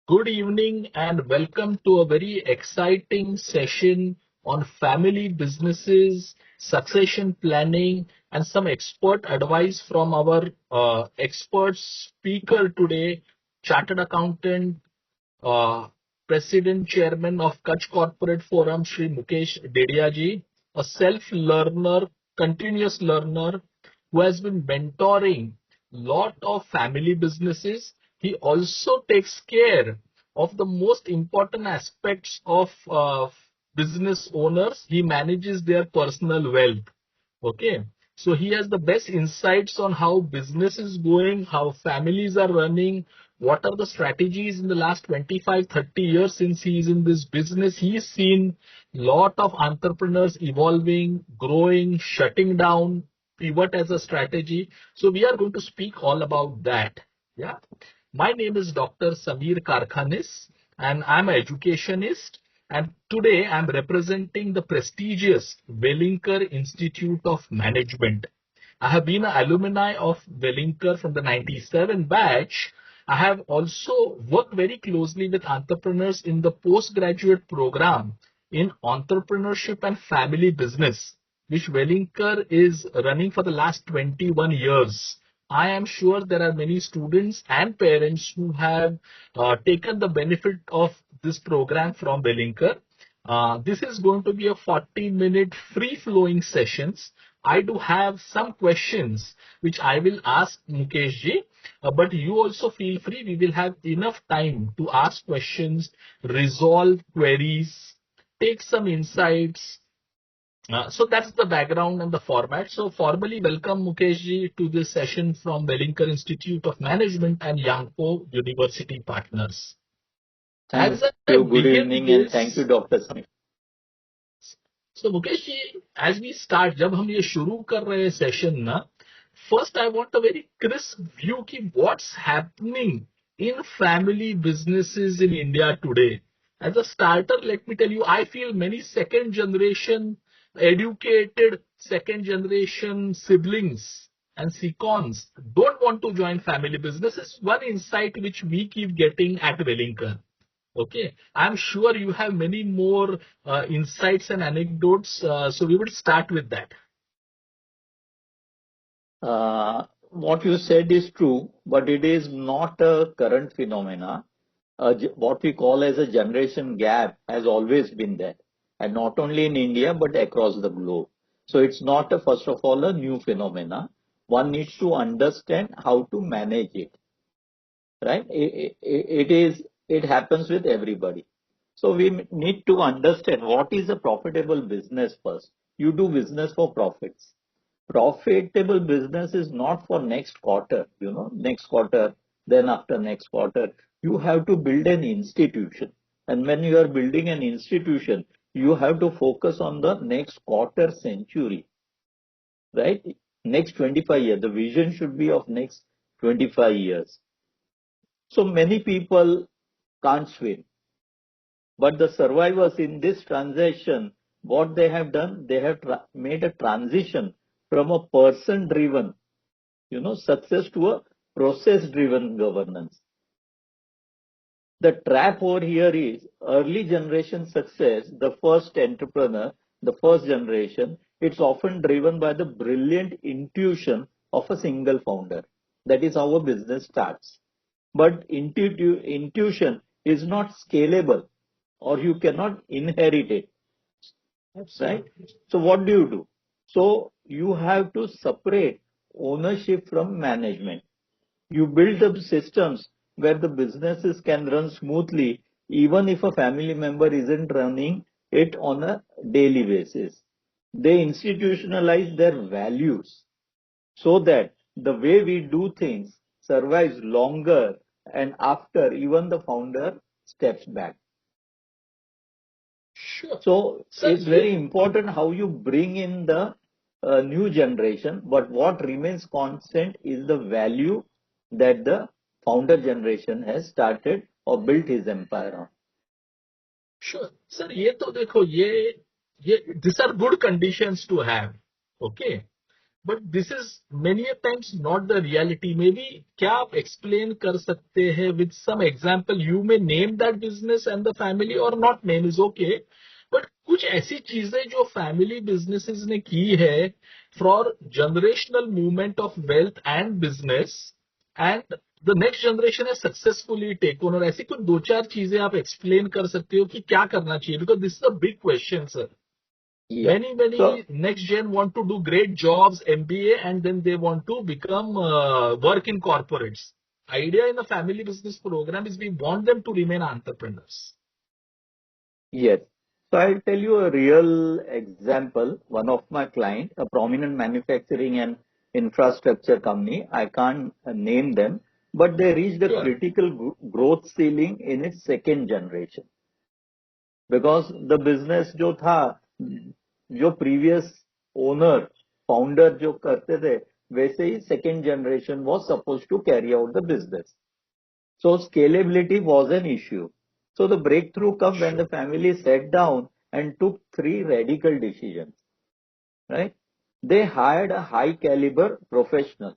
Good evening and welcome to a very exciting session on family businesses, succession planning, and some expert advice from our expert speaker today, Chartered Accountant, uh, President Chairman of Kutch Corporate Forum, Shri Mukesh Dedia ji, a self-learner, continuous learner who has been mentoring lot of family businesses. He also takes care of the most important aspects of business owners. He manages their personal wealth. Okay. So he has the best insights on how business is going, how families are running, what are the strategies in the last 25, 30 years since he is in this business. He's seen lot of entrepreneurs evolving, growing, shutting down, pivot as a strategy. So we are going to speak all about that. Yeah. My name is Dr. Samir Karkhanis and I'm an educationist. And today I'm representing the prestigious Wellinger Institute of Management. I have been an alumni of Wellinger from the 97 batch. I have also worked very closely with entrepreneurs in the postgraduate program in entrepreneurship and family business, which Wellinger is running for the last 21 years. I am sure there are many students and parents who have taken the benefit of this program from Wellinger. This is going to be a 40-minute free-flowing sessions. I do have some questions which I will ask Mukesh ji, but you also feel free. We will have enough time to ask questions, resolve queries, take some insights. So that's the background and the format. So formally welcome Mukesh ji to this session from Wellinger Institute of Management and Yangpo University Partners. Thank As I you. Good begin evening and thank you, this, Dr. Smith. so Mukesh ji, as we start, जब हम ये शुरू कर रहे हैं session ना, first I want a very crisp view कि what's happening in family businesses in India today. As a starter, let me tell you, I feel many second generation educated second generation siblings and secons don't want to join family businesses. One insight which we keep getting at Wellinger. Okay, I'm sure you have many more insights and anecdotes. So we will start with that. What you said is true, but it is not a current phenomena. What we call as a generation gap has always been there, and not only in India but across the globe. So it's not a, first of all, a new phenomena. One needs to understand how to manage it, right? It happens with everybody. So we need to understand what is a profitable business first. You do business for profits. Profitable business is not for next quarter, next quarter, then after next quarter. You have to build an institution. And when you are building an institution, you have to focus on the next quarter century, right? Next 25 years. The vision should be of next 25 years. So many people can't swim. But the survivors in this transition, what they have done, they have made a transition from a person-driven, success to a process-driven governance. The trap over here is early generation success, the first entrepreneur, the first generation, it's often driven by the brilliant intuition of a single founder. That is how a business starts. But intuition is not scalable or you cannot inherit it, right? So what do? So you have to separate ownership from management. You build up systems where the businesses can run smoothly even if a family member isn't running it on a daily basis. They institutionalize their values so that the way we do things survives longer and after even the founder steps back. Sure. So Sir, it's very important how you bring in the new generation, but what remains constant is the value that the founder generation has started or built his empire on. sure. Sir, ये तो देखो ये these are good conditions to have. Okay. but this is many a times not the reality. Maybe क्या आप explain कर सकते हैं with some example? You may name that business and the family or not name is okay. But कुछ ऐसी चीजें जो family businesses ने की है for generational movement of wealth and business and the next generation has successfully taken, और ऐसी कुछ दो चार चीजें आप explain कर सकते हो कि क्या करना चाहिए, because this is a big question, sir. Yeah. Many So next gen want to do great jobs, MBA, and then they want to become work in corporates. Idea in the family business program is we want them to remain entrepreneurs. yes. So I'll tell you a real example. One of my client, a prominent manufacturing and infrastructure company, I can't name them, but they reached a Sure. critical growth ceiling in its second generation. Because the business जो था, जो previous owner, founder जो करते थे, वैसे ही second generation was supposed to carry out the business. So scalability was an issue. So the breakthrough come when the Sure. family sat down and took three radical decisions, right? They hired a high caliber professional.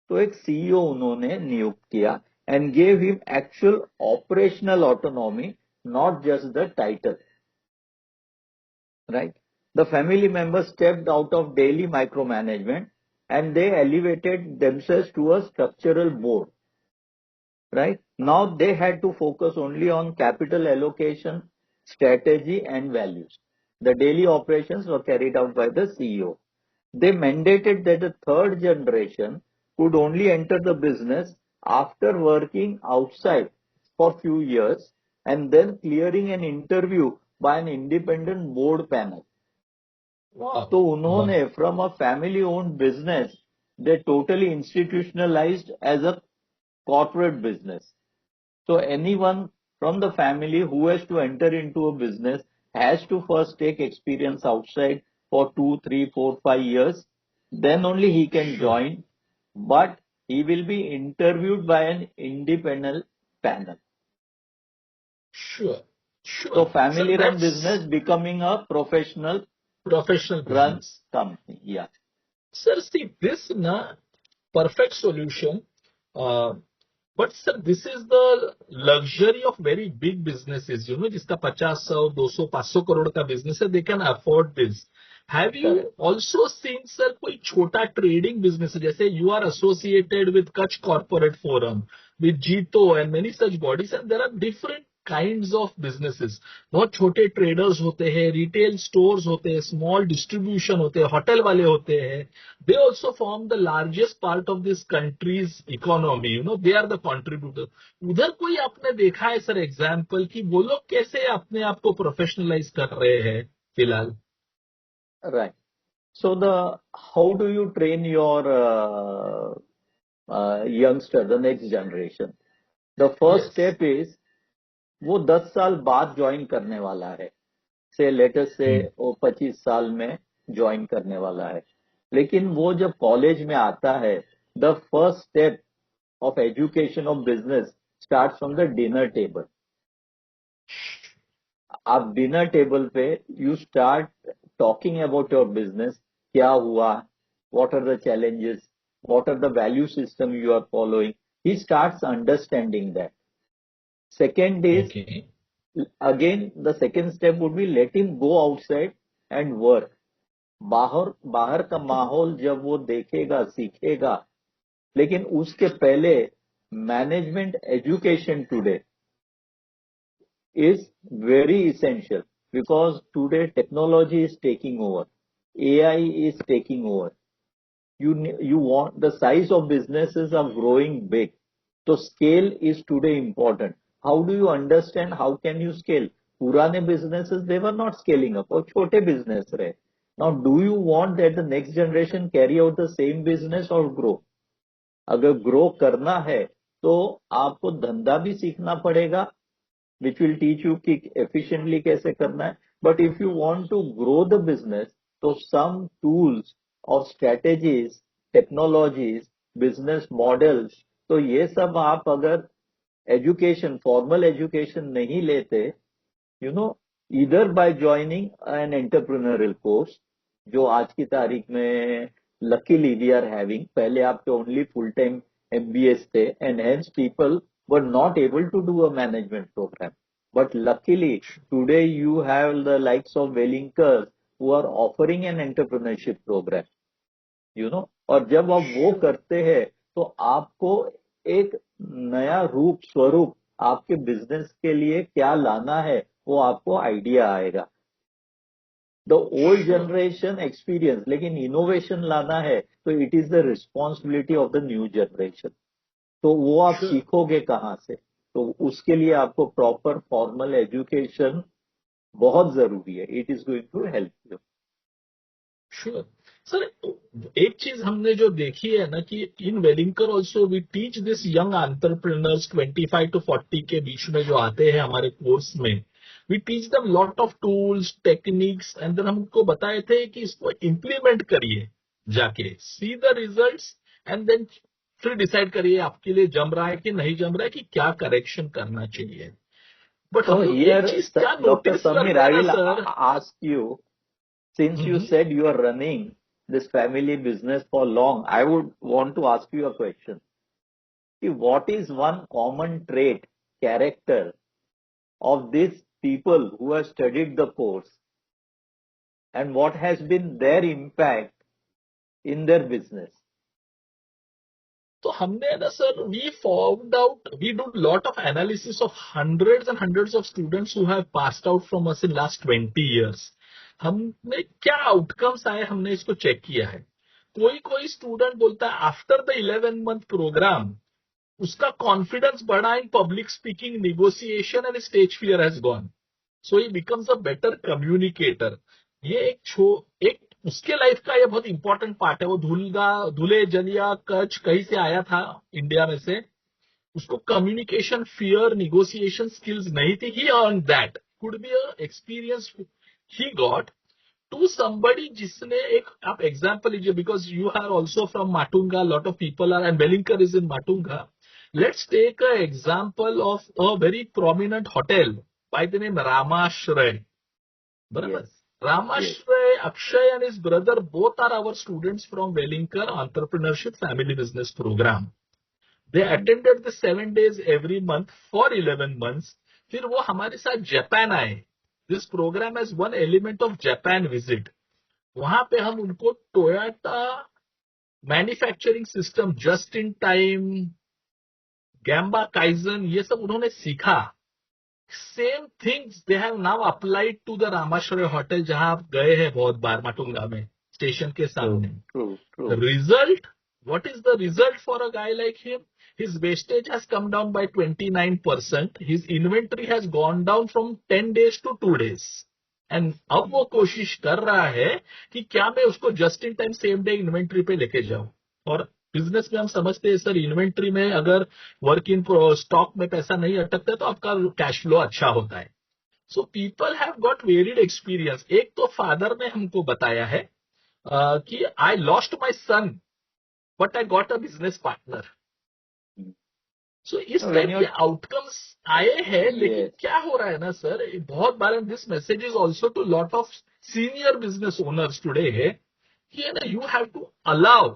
तो एक CEO उन्होंने नियुक्त किया and gave him actual operational autonomy, not just the title, right? The family members stepped out of daily micromanagement and they elevated themselves to a structural board, right? Now they had to focus only on capital allocation, strategy, and values. The daily operations were carried out by the CEO. They mandated that the third generation could only enter the business after working outside for few years and then clearing an interview by an independent board panel. तो Wow. उन्होंने Wow. from a family owned business, they totally institutionalized as a corporate business. So anyone from the family who has to enter into a business has to first take experience outside for 2, 3, 4, 5 years. Then only he can Sure. join, but he will be interviewed by an independent panel. Sure. So Sure. Sir, family run that's business becoming a professional professional run business. company. Yeah, Sir, see, this na perfect solution. Uh, But sir, this is the luxury of very big businesses, जिसका 50, 100, 200, 500 करोड़ का business है, they can afford this. Have you correct. also seen, sir, कोई छोटा trading business है, जैसे you are associated with Kutch Corporate Forum, with Jito and many such bodies, and there are different kinds of businesses. बहुत छोटे traders होते हैं, retail stores होते हैं, small distribution होते हैं, hotel वाले होते हैं. They also form the largest part of this country's economy. They are the contributor. उधर कोई आपने देखा है सर एग्जाम्पल कि वो लोग कैसे अपने आप को प्रोफेशनलाइज कर रहे हैं फिलहाल? Right. So how do you train your youngster, the next generation? The first yes. step is वो 10 साल बाद ज्वाइन करने वाला है, से लेटेस्ट से वो 25 साल में ज्वाइन करने वाला है, लेकिन वो जब कॉलेज में आता है, the first step of education of business start from the dinner table. आप डिनर टेबल पे you start talking about your business, क्या हुआ, what are the challenges, what are the value system you are following. He starts understanding that. Second is, okay. again the second step would be let him go outside and work. बाहर बाहर का माहौल जब वो देखेगा सीखेगा, लेकिन उसके पहले management education today is very essential because today technology is taking over, AI is taking over. You want the size of businesses are growing big, so scale is today important. How do you understand? How can you scale? पुराने businesses, they were not scaling up, और छोटे business रहे. Now do you want that the next generation carry out the same business or grow? अगर grow करना है तो आपको धंधा भी सीखना पड़ेगा, which will teach you कि efficiently कैसे करना है. But if you want to grow the business, तो some tools or strategies, technologies, business models, तो ये सब आप अगर एजुकेशन, फॉर्मल एजुकेशन नहीं लेते, you know, either by joining an entrepreneurial course, जो आज की तारीख में luckily we are having, पहले आपके only full time MBAs थे, and hence people were not able to do a management program. But luckily today you have the likes of Wellinkers who are offering an entrepreneurship program, you know. और जब आप वो Sure. करते हैं तो आपको एक नया रूप स्वरूप आपके बिजनेस के लिए क्या लाना है वो आपको आइडिया आएगा. The old Sure. Generation experience, लेकिन इनोवेशन लाना है तो it is the responsibility of the new generation. तो वो आप Sure. सीखोगे कहाँ से? तो उसके लिए आपको प्रॉपर फॉर्मल एजुकेशन बहुत जरूरी है. It is going to help you. Sure sir. एक चीज हमने जो देखी है ना कि in Welingkar also we teach this young entrepreneurs 25 to 40 के बीच में जो आते हैं हमारे कोर्स में, we teach them lot of tools techniques and then हमको बताए थे कि इसको इम्प्लीमेंट करिए, जाके see the results and then फिर डिसाइड करिए आपके लिए जम रहा है कि नहीं जम रहा है, कि क्या करेक्शन करना चाहिए. बट So हम लोग एक here, चीज क्या Dr. नोटिस Samir, करते हैं I ना will sir. ask you, since you said you are running this family business for long, I would want to ask you a question. What is one common trait, character of these people who have studied the course, and what has been their impact in their business? तो हमने ना sir we found out, we do lot of analysis of hundreds and hundreds of students who have passed out from us in last 20 years. हमने क्या outcomes आए हमने इसको check किया है. कोई कोई स्टूडेंट बोलता है आफ्टर द 11 month प्रोग्राम उसका कॉन्फिडेंस बढ़ा in public speaking, negotiation and stage fear has gone. So he becomes a better communicator. ये एक उसके लाइफ का ये बहुत इंपॉर्टेंट पार्ट है. वो धुले जलिया कच्छ कहीं से आया था इंडिया में से, उसको कम्युनिकेशन फियर निगोसिएशन स्किल्स नहीं थी. He earn that, could be a experience he got to somebody जिसने एक, आप एग्जाम्पल लीजिए because you are also from Matunga, lot of people are and Welingkar is in Matunga. Let's take a example of a very prominent hotel by the name Ramashray. Yes, बराबर. yes. Ramashray, Akshay and his brother both are our students from Wellinkar Entrepreneurship Family Business Program. They Mhm. attended the 7 days every month for 11 months. फिर वो हमारे साथ Japan आए. This programme has one element of Japan visit. वहां पे हम उनको Toyota manufacturing system, just in time, gemba kaizen, ये सब उन्होंने सीखा. Same things they have now applied to the Ramashray hotel जहां आप गए हैं बहुत बार माटुंगा में स्टेशन के True, सामने. true, true. Result, what is the result for a guy like him? His wastage has come down by 29%. His inventory has gone down from 10 days to 2 days. And अब वो कोशिश कर रहा है कि क्या मैं उसको just in time same day inventory पे लेके जाऊं. और बिजनेस में हम समझते हैं सर, इन्वेंट्री में अगर वर्क इन स्टॉक में पैसा नहीं अटकता है तो आपका कैश फ्लो अच्छा होता है. So people have got varied experience. एक तो फादर ने हमको बताया है कि I lost my son but I got a business partner. So इस When टाइप के you, आउटकम्स आए हैं. लेकिन yes, क्या हो रहा है ना सर, बहुत बार this message is also to lot of senior business owners today है कि ना you have to allow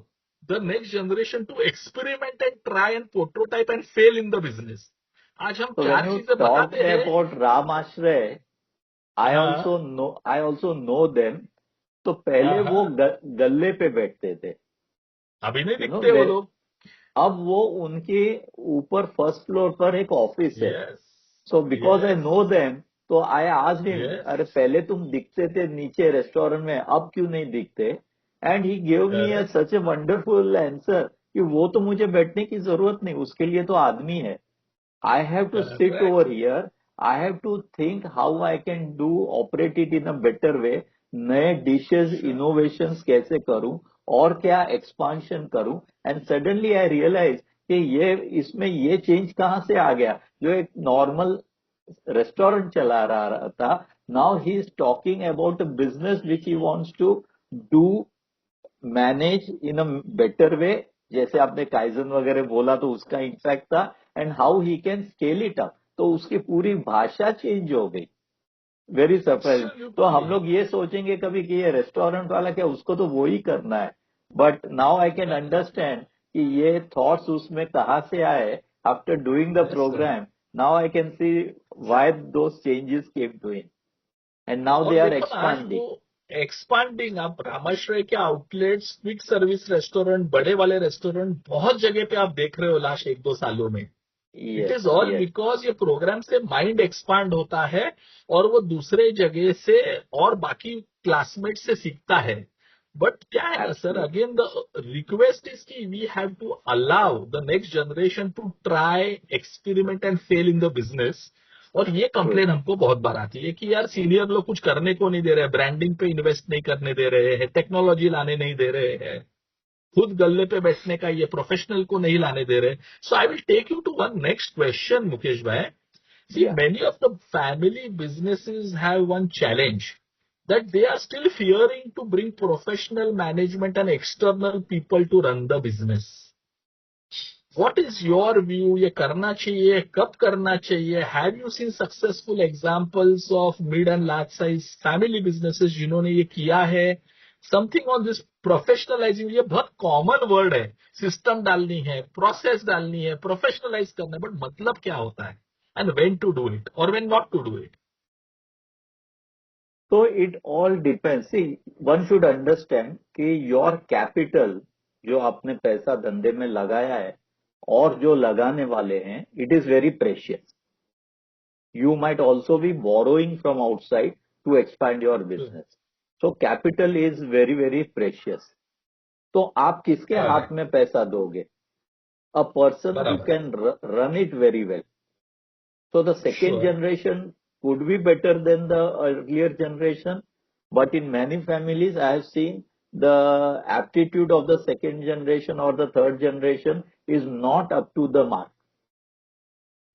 the next generation to experiment and try and prototype and fail in the business. आज हम so when चार you चीजें talked बताते हैं. about Ram Ashray, हाँ I also know them. तो हाँ पहले वो हाँ. गल्ले पे बैठते थे, अभी नहीं यू नो. दिखते वो लोग. अब वो उनके ऊपर फर्स्ट फ्लोर पर एक ऑफिस है. Yes so because I yes know them, तो आई आस्क्ड हिम, यस. अरे पहले तुम दिखते थे नीचे रेस्टोरेंट में, अब क्यों नहीं दिखते? And he give me correct such a wonderful answer कि वो तो मुझे बैठने की जरूरत नहीं, उसके लिए तो आदमी है. I have to sit correct. over here. I have to think how I can do operate it in a better way. नए डिशेस श्योर. इनोवेशंस कैसे करूं और क्या एक्सपांशन करूं. एंड सडनली आई रियलाइज कि ये इसमें ये चेंज कहाँ से आ गया. जो एक नॉर्मल रेस्टोरेंट चला रहा था, now he is talking about a business which he wants to do, manage in a better way. जैसे आपने काइजन वगैरह बोला तो उसका इम्पैक्ट था. And how he can scale it up, तो उसकी पूरी भाषा चेंज हो गई. Very surprising. तो एब्सोल्युटली. हम लोग ये सोचेंगे कभी कि ये रेस्टोरेंट वाला क्या, उसको तो वो ही करना है. But now I can understand कि ये thoughts उसमें कहाँ से आए after doing the Yes, sir. program. Now I can see why those changes came to it. And now और they are देखो ना आज वो expanding. एक्सपांडिंग, आप रामाश्रय के आउटलेट्स, क्विक सर्विस रेस्टोरेंट, बड़े वाले रेस्टोरेंट बहुत जगह पे आप देख रहे हो लास्ट 1-2 सालों में. It Yes, is all yes, because ये प्रोग्राम से माइंड एक्सपांड होता है और वो दूसरे जगह से और बाकी क्लासमेट से सीखता है. बट क्या है ना sir, absolutely. Again the request is कि we have to allow the next generation to try, experiment and fail in the business. और ये True. कंप्लेन हमको बहुत बार आती है कि यार सीनियर लोग कुछ करने को नहीं दे रहे हैं, ब्रांडिंग पे इन्वेस्ट नहीं करने दे रहे हैं, टेक्नोलॉजी लाने नहीं दे रहे हैं, खुद गल्ले पे बैठने का ये प्रोफेशनल को नहीं लाने दे रहे. So I will take you to one next question, Mukesh भाई. See, Yeah. Many of the family businesses have one challenge that they are still fearing to bring professional management and external people to run the business. What is your view? ये करना चाहिए, कब करना चाहिए? Have you seen successful examples of mid and large size family businesses जिन्होंने ये किया है? Something on this professionalizing, ये बहुत कॉमन वर्ड है. सिस्टम डालनी है, प्रोसेस डालनी है, प्रोफेशनलाइज करना है, बट मतलब क्या होता है? And when to do it और when not to do it. So it all depends. See, one should understand कि your capital जो आपने पैसा धंधे में लगाया है और जो लगाने वाले हैं, it is very precious. You might also be borrowing from outside to expand your business. So capital is very, very precious. तो आप किसके हाथ करेक्ट. में पैसा दोगे? A person who बराबर. can run it very well. So the second sure. generation could be better than the earlier generation, but in many families I have seen the aptitude of the second generation or the third generation is not up to the mark,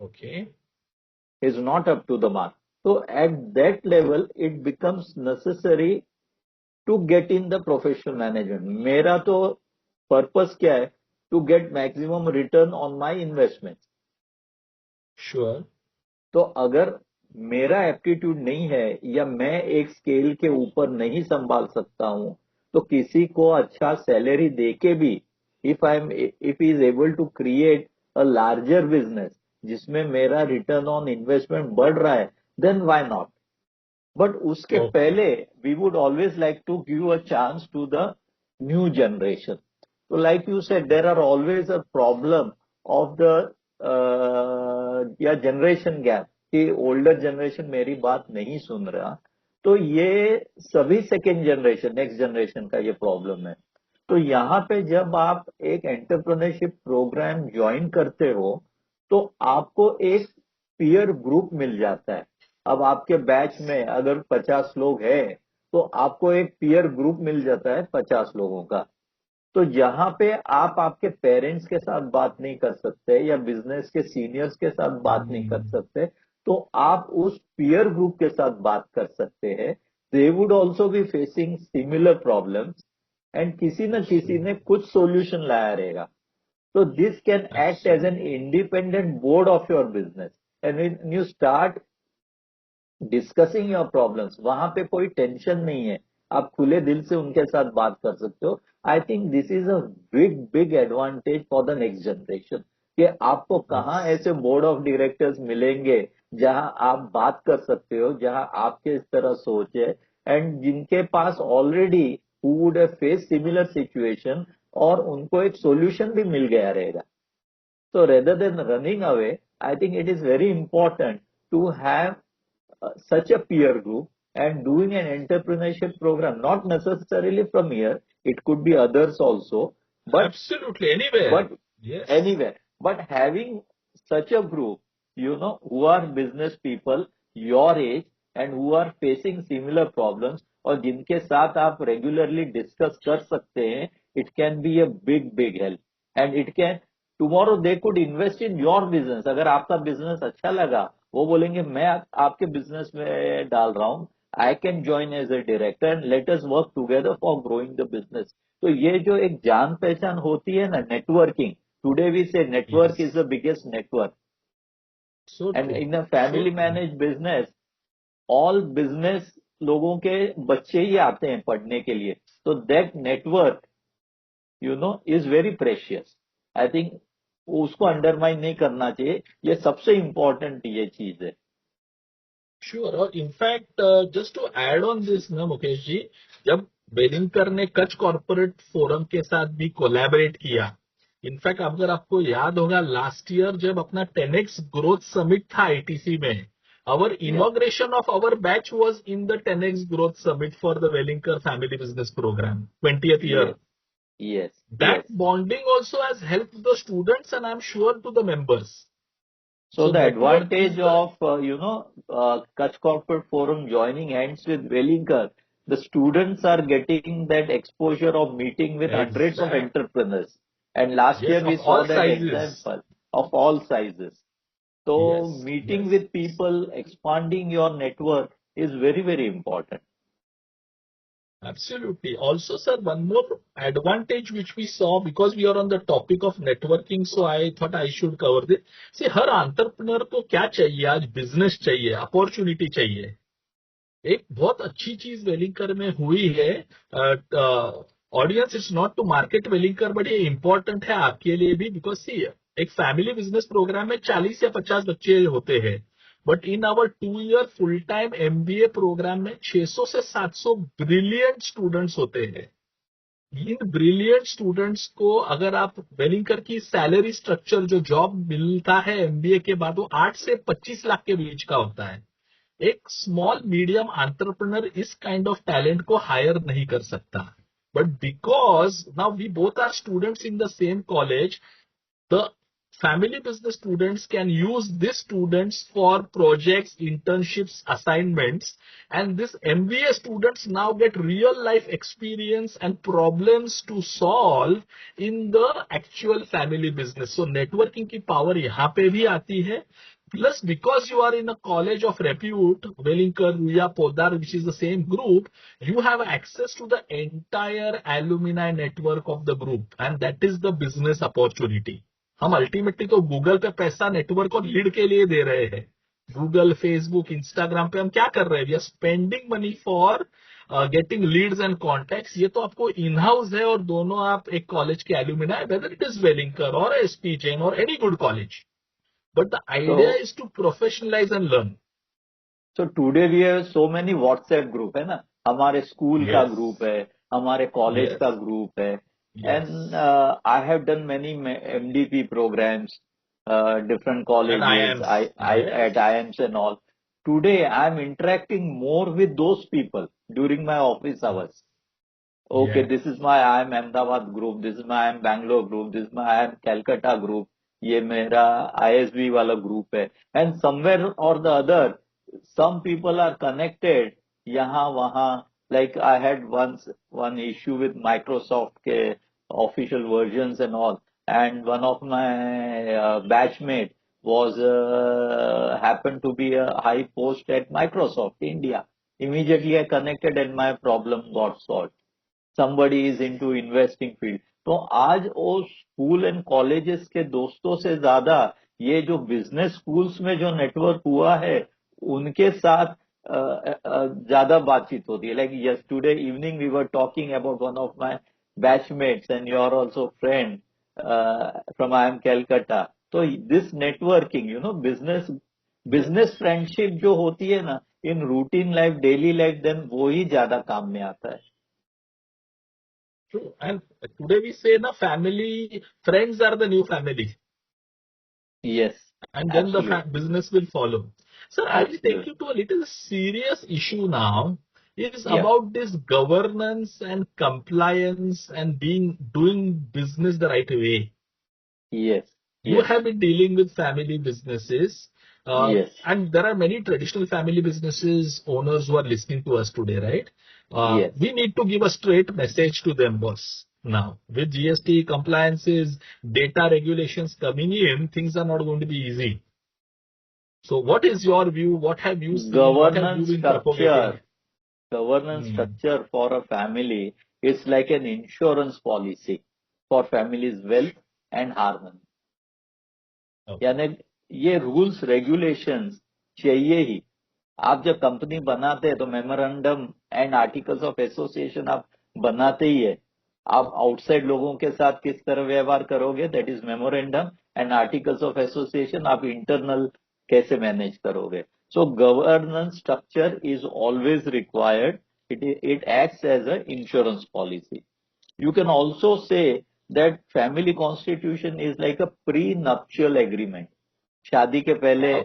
okay. is not up to the mark. So at that level, it becomes necessary to get in the professional management. मेरा तो purpose क्या है? To get maximum return on my investment. Sure. तो अगर मेरा aptitude नहीं है या मैं एक स्केल के ऊपर नहीं संभाल सकता हूं, तो किसी को अच्छा सैलरी देके भी if is able to create a larger business जिसमें मेरा रिटर्न ऑन इन्वेस्टमेंट बढ़ रहा है, देन व्हाई नॉट. बट उसके ओके. पहले we would always like to give a chance to the new generation. तो like you said there are always a problem of the या generation gap कि older generation मेरी बात नहीं सुन रहा. तो ये सभी सेकेंड जनरेशन नेक्स्ट जनरेशन का ये प्रॉब्लम है. तो यहाँ पे जब आप एक एंटरप्रेन्योरशिप प्रोग्राम ज्वाइन करते हो तो आपको एक पीयर ग्रुप मिल जाता है. अब आपके बैच में अगर 50 लोग हैं तो आपको एक पीयर ग्रुप मिल जाता है 50 लोगों का. तो जहां पे आप आपके पेरेंट्स के साथ बात नहीं कर सकते या बिजनेस के सीनियर्स के साथ बात नहीं कर सकते, तो आप उस पीयर ग्रुप के साथ बात कर सकते हैं. They would also be facing similar problems and किसी न किसी ने कुछ सोल्यूशन लाया रहेगा. So this can act as an independent board of your business. And when you start discussing your problems, वहां पे कोई टेंशन नहीं है, आप खुले दिल से उनके साथ बात कर सकते हो. I think this is a big big advantage for the next generation कि आपको कहाँ ऐसे बोर्ड ऑफ डायरेक्टर्स मिलेंगे जहां आप बात कर सकते हो, जहां आपके इस तरह सोच है एंड जिनके पास already who would have face similar situation और उनको एक सॉल्यूशन भी मिल गया रहेगा. So rather than running away, I think it is very important to have such a peer group and doing an entrepreneurship program, not necessarily from here, it could be others also, but Absolutely, anywhere. but Yes. anywhere, but having such a group, who are business people your age and who are facing similar problems और जिनके साथ आप regularly discuss कर सकते हैं, it can be a big big help. And it can tomorrow they could invest in your business. अगर आपका business अच्छा लगा, वो बोलेंगे मैं आपके बिजनेस में डाल रहा हूं, I can join as a director and let us work together for growing the business. तो ये जो एक जान पहचान होती है ना, networking, today we say network is Yes. The biggest network. So and true. In a So family true. Manage business all business लोगों के बच्चे ही आते हैं पढ़ने के लिए. तो that network is very precious. I think उसको अंडरमाइन नहीं करना चाहिए, ये सबसे इम्पोर्टेंट ये चीज है. Sure. और in fact just to add on this ना मुकेश जी, जब वेलिंकर ने कच कॉर्पोरेट फोरम के साथ भी कोलैबोरेट किया, इनफैक्ट अगर आपको याद होगा लास्ट ईयर जब अपना 10x ग्रोथ समिट था आईटीसी में, our Yes, inauguration of our batch was in the 10x growth summit for the Wellinger family business program 20th year. yes, yes, That yes. bonding also has helped the students and I'm sure to the members. So So the network is advantage the of Kutch Corporate Forum joining hands with Wellinger, the students are getting that exposure of meeting with hundreds of exact. entrepreneurs. And last Yes, year we of saw all that sizes. example of all sizes. So Yes, meeting yes, with people, expanding your network is very, very important. absolutely. Also, sir, one more advantage which we saw because we are on the topic of networking, so I thought I should cover this. See, her entrepreneur को क्या चाहिए आज? business चाहिए, opportunity चाहिए. एक बहुत अच्छी चीज वेलिंकर में हुई है. Audience it's not to market Welingkar, but ये इंपॉर्टेंट है आपके लिए भी बिकॉज सी एक फैमिली बिजनेस प्रोग्राम में 40 या 50 बच्चे होते हैं, but in our 2 year full time MBA program में 600 से 700 ब्रिलियंट स्टूडेंट्स होते हैं. इन ब्रिलियंट स्टूडेंट्स को अगर आप वेलिंकर की सैलरी स्ट्रक्चर जो जॉब मिलता है एमबीए के बाद वो 8 से 25 लाख के बीच का होता है. एक स्मॉल मीडियम एंटरप्रेन्योर इस काइंड ऑफ टैलेंट को हायर नहीं कर सकता. But because now we both are students in the same college, the family business students can use these students for projects, internships, assignments, and this MBA students now get real life experience and problems to solve in the actual family business. So networking की power यहाँ पे भी आती है. Plus, because you are in a college of repute, Wellinger, Ruya, Podar, which is the same group, you have access to the entire alumni network of the group, and that is the business opportunity. हम ultimately तो Google पे पैसा network और lead के लिए दे रहे हैं. Google, Facebook, Instagram पे हम क्या कर रहे हैं? We are spending money for getting leads and contacts. ये तो आपको इन हाउस है और दोनों आप एक कॉलेज के alumni, whether it is Welingkar और एसपी जैन और any good college. But the idea So, is to professionalise and learn. so today we have so many WhatsApp group है ना, हमारे स्कूल का यस, ग्रुप है, हमारे कॉलेज का यस, ग्रुप है. Yes. And I have done many MDP programs, different and I colleges, am I at yes, IIMs and all. Today I'm interacting more with those people during my office hours. Okay, या. this is my IIM Ahmedabad group, this is my IIM Bangalore group, this is my IIM Calcutta group, ये मेरा ISB वाला group है. And somewhere or the other, some people are connected यहाँ वहाँ. Like I had once one issue with Microsoft के official versions and all, and one of my batchmate was happened to be a high post at Microsoft India. Immediately I connected and my problem got solved. Somebody is into investing field. तो आज वो school and colleges के दोस्तों से ज्यादा ये जो business schools में जो नेटवर्क हुआ है उनके साथ ज्यादा बातचीत होती है. Like yesterday evening we were talking about one of my batchmates and you are also friend from I am Calcutta. तो this networking business business friendship जो होती है ना in routine life daily life, then वो ही ज्यादा काम में आता है. True. And today we say na family, friends are the new family. Yes, And then the absolutely, business will follow. Sir, I will take absolutely. you to a little serious issue now. It is Yeah, about this governance and compliance and doing business the right way. yes, You yes, have been dealing with family businesses, yes, and there are many traditional family businesses owners who are listening to us today, right? yes. We need to give a straight message to them, boss. Now, with GST compliances, data regulations coming in, things are not going to be easy. So, what is your view? What have you seen? What have you Governance been propagating? structure, governance Hmm. structure for a family is like an insurance policy for family's wealth and harmony. Okay. यानी ये rules regulations चाहिए ही. आप जब company बनाते हैं तो memorandum and articles of association आप बनाते ही है. आप आउटसाइड लोगों के साथ किस तरह व्यवहार करोगे, that is memorandum, and articles of association आप इंटरनल कैसे मैनेज करोगे. So governance structure is always required. It acts as an insurance policy. You can also say that family constitution is like a prenuptial agreement. शादी के पहले Wow.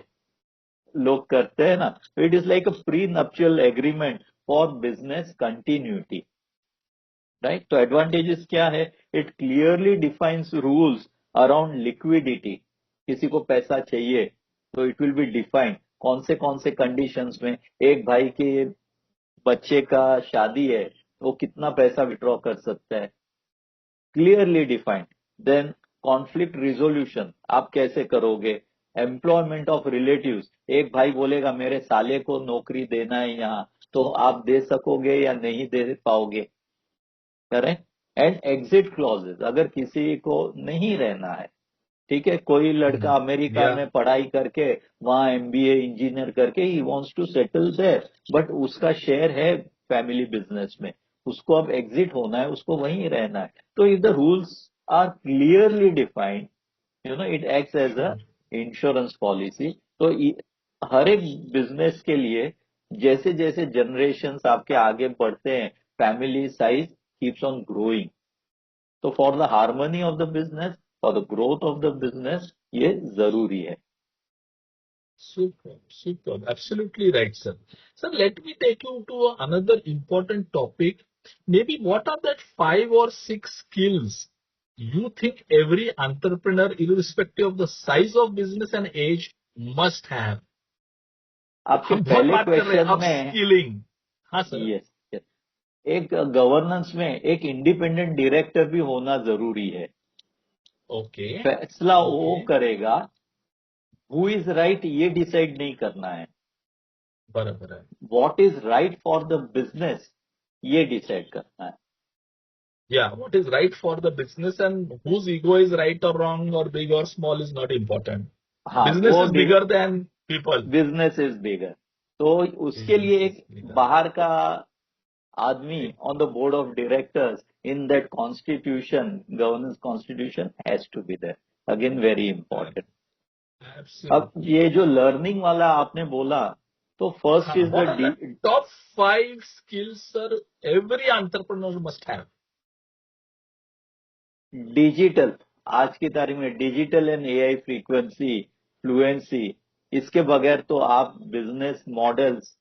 लोग करते हैं ना, तो it is like a prenuptial agreement for business continuity, right. तो advantages क्या है, it clearly defines rules around liquidity. किसी को पैसा चाहिए तो इट विल बी डिफाइंड कौन से कंडीशंस में. एक भाई के बच्चे का शादी है, वो कितना पैसा विड्रॉ कर सकता है, clearly defined. Then conflict resolution आप कैसे करोगे. एम्प्लॉयमेंट ऑफ रिलेटिव्स, एक भाई बोलेगा मेरे साले को नौकरी देना है यहाँ, तो आप दे सकोगे या नहीं दे पाओगे, करेक्ट. एंड एग्जिट क्लॉजेस, अगर किसी को नहीं रहना है, ठीक है, कोई लड़का अमेरिका Yeah. में पढ़ाई करके वहां एमबीए इंजीनियर करके he wants to settle there, but उसका शेयर है फैमिली बिजनेस में, उसको अब एग्जिट होना है, उसको वहीं रहना है. तो if the rules are clearly defined, it acts as a Sure. Insurance policy. तो हर एक बिजनेस के लिए जैसे जैसे जनरेशन्स आपके आगे बढ़ते हैं, family size keeps on growing. तो for the harmony of the business, for the growth of the business, ये जरूरी है. Super, super. Absolutely right, sir. Sir, let me take you to another important topic. Maybe what are that 5 or 6 skills you think every entrepreneur, irrespective of the size of business and age, must have? आपके हम बहुत पहले बात कर रहे हैं question में, upskilling. हाँ सर. यस यस, एक गवर्नेंस में एक इंडिपेंडेंट डायरेक्टर भी होना जरूरी है. ओके. फैसला वो ओके. करेगा, हु इज राइट ये डिसाइड नहीं करना है, बराबर है. What is right for the business ये डिसाइड करना है. Yeah, what is right for the business and whose ego is right or wrong or big or small is not important. हाँ, Business वो is bigger than people. Business is bigger. तो उसके Business लिए is एक bigger. बाहर का आदमी Right. on the board of directors in that constitution, governance constitution has to be there. Again, very Ab- important. अब Absolutely. ये जो लर्निंग वाला आपने बोला, तो फर्स्ट हाँ, is what are the the top 5 skills, sir, every entrepreneur must have? Digital. आज की तारीख में digital and AI frequency, fluency, इसके बगैर तो आप बिजनेस मॉडल्स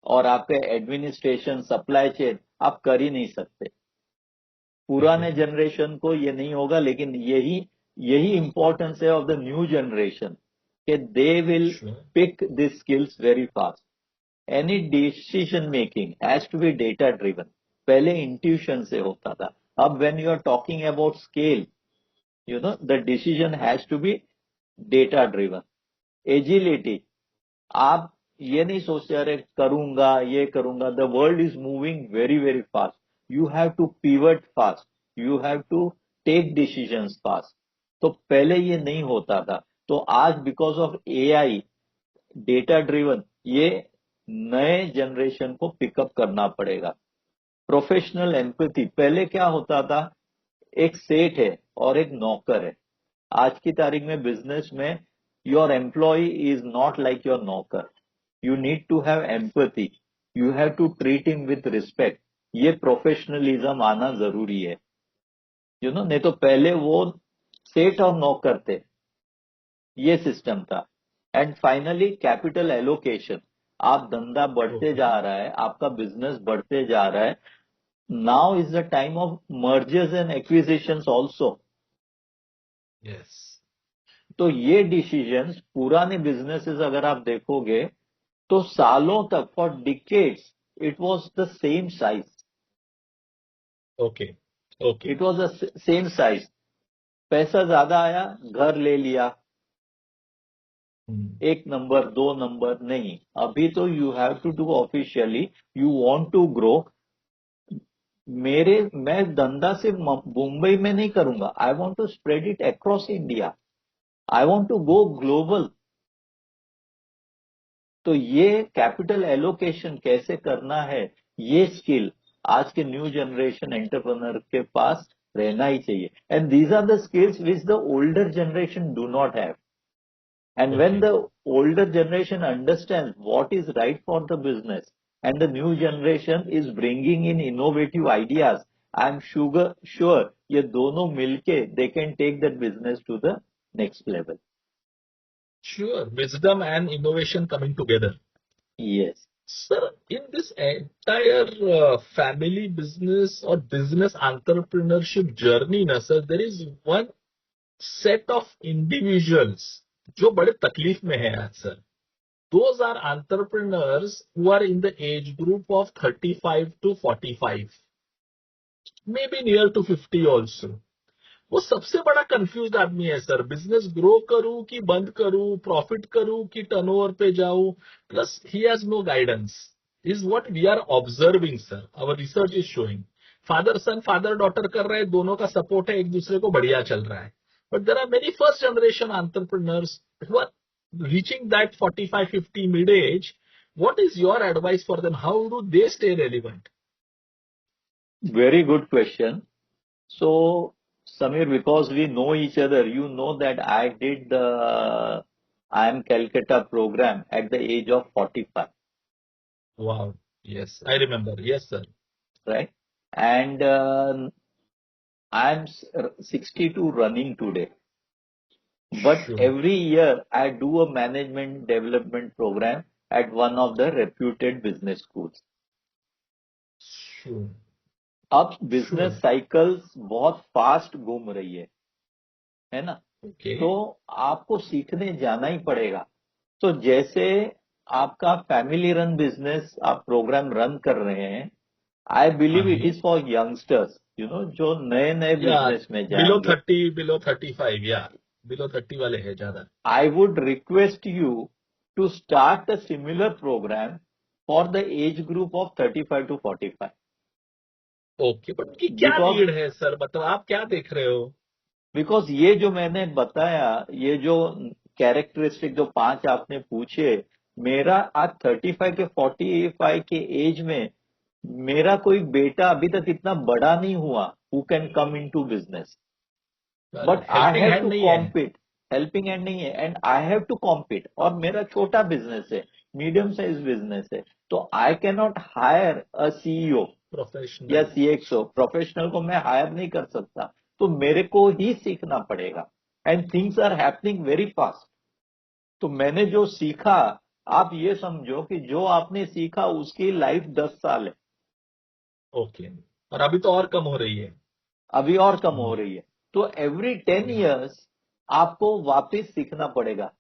और आपके एडमिनिस्ट्रेशन, सप्लाई चेन आप कर ही नहीं सकते. पुराने Agree. जनरेशन को ये नहीं होगा, लेकिन यही यही इंपॉर्टेंस है ऑफ द न्यू जनरेशन, कि they will Sure. Pick this skills very fast. Any decision making has to be data driven. पहले इंट्यूशन से होता था, अब when you are talking about scale, the decision has to be data driven. Agility, आप ये नहीं सोचते अरे करूंगा ये करूंगा. The world is moving very very fast. You have to pivot fast, you have to take decisions fast. तो पहले ये नहीं होता था. तो आज because of AI, data driven, ये नए जनरेशन को पिकअप करना पड़ेगा. प्रोफेशनल एम्पैथी, पहले क्या होता था, एक सेठ है और एक नौकर है. आज की तारीख में बिजनेस में your employ is not like your नौकर. You need to have empathy. You have to treat him with respect. ये प्रोफेशनलिज्म आना जरूरी है. नहीं तो पहले वो सेठ और नौकर थे, ये सिस्टम था. And finally capital allocation. आप धंधा बढ़ते Okay. जा रहा है, आपका बिजनेस बढ़ते जा रहा है. Now is the time of mergers and acquisitions also. Yes. तो ये डिसीजंस, पुराने बिजनेसेस अगर आप देखोगे तो सालों तक, for decades, it was the same size. Okay. Okay. It was the same size. पैसा ज्यादा आया, घर ले लिया, Hmm. एक नंबर दो नंबर नहीं. अभी तो you have to do officially, you want to grow. मैं धंधा सिर्फ मुंबई में नहीं करूंगा, I want to spread it across India, I want to go global. तो ये कैपिटल एलोकेशन कैसे करना है, ये स्किल आज के न्यू जनरेशन एंटरप्रेन्योर के पास रहना ही चाहिए. And these are the skills which the older generation do not have. And when Okay. the older generation understands what is right for the business and the new generation is bringing in innovative ideas, I'm sure ये दोनों मिलके they can take that business to the next level. Sure. Wisdom and innovation coming together. Yes. Sir, in this entire family business or business entrepreneurship journey, na sir, there is one set of individuals जो बड़े तकलीफ में है आज sir. Those are entrepreneurs who are in the age group of 35 to 45, maybe near to 50 also. वो सबसे बड़ा confuse आदमी है सर. बिजनेस ग्रो करूं कि बंद करूं, प्रॉफिट करूं कि टर्नओवर पे जाऊं, plus he has no guidance is what we are observing sir. Our research is showing father son father daughter कर रहे हैं, दोनों का सपोर्ट है, एक दूसरे को बढ़िया चल रहा है. But there are many first generation entrepreneurs who are reaching that 45-50 mid age. What is your advice for them? How do they stay relevant? Very good question. So, Samir, because we know each other, you know that I did the IIM Calcutta program at the age of 45, Wow. Yes, I remember. Yes, sir. right? And I'm 62 running today. But Sure. every year I do a management development program at one of the reputed business schools. Sure. अब Sure. Business cycles बहुत fast घूम रही है ना. Okay. तो आपको सीखने जाना ही पड़ेगा. तो जैसे आपका फैमिली रन बिजनेस आप प्रोग्राम रन कर रहे हैं, I believe it is for youngsters, जो नए नए Yeah, बिजनेस में below जाएंगे. 30, below 35, yeah. Below 30 वाले हैं ज्यादा. I would request you to start a similar program for the age group of 35 to 45. Okay, but उनकी क्या Because नीड है सर? मतलब आप क्या देख रहे हो? बिकॉज ये जो मैंने बताया, ये जो कैरेक्टरिस्टिक जो 5 आपने पूछे, मेरा आज 35 के 45 के एज में मेरा कोई बेटा अभी तक इतना बड़ा नहीं हुआ who can come into business. But I helping have hand to नहीं है. कॉम्पीट. हेल्पिंग एंड नहीं है, and I have to compete. और मेरा छोटा बिजनेस है, मीडियम साइज बिजनेस है, तो I can not hire a CEO या प्रोफेशनल. सीएक्सओ. प्रोफेशनल को मैं हायर नहीं कर सकता, तो मेरे को ही सीखना पड़ेगा. And things are happening very fast. तो मैंने जो सीखा, आप ये समझो कि जो आपने सीखा उसकी लाइफ 10 साल है. ओके. और अभी तो और कम हो रही है. अभी और कम हो रही है. तो एवरी 10 years आपको वापस सीखना पड़ेगा.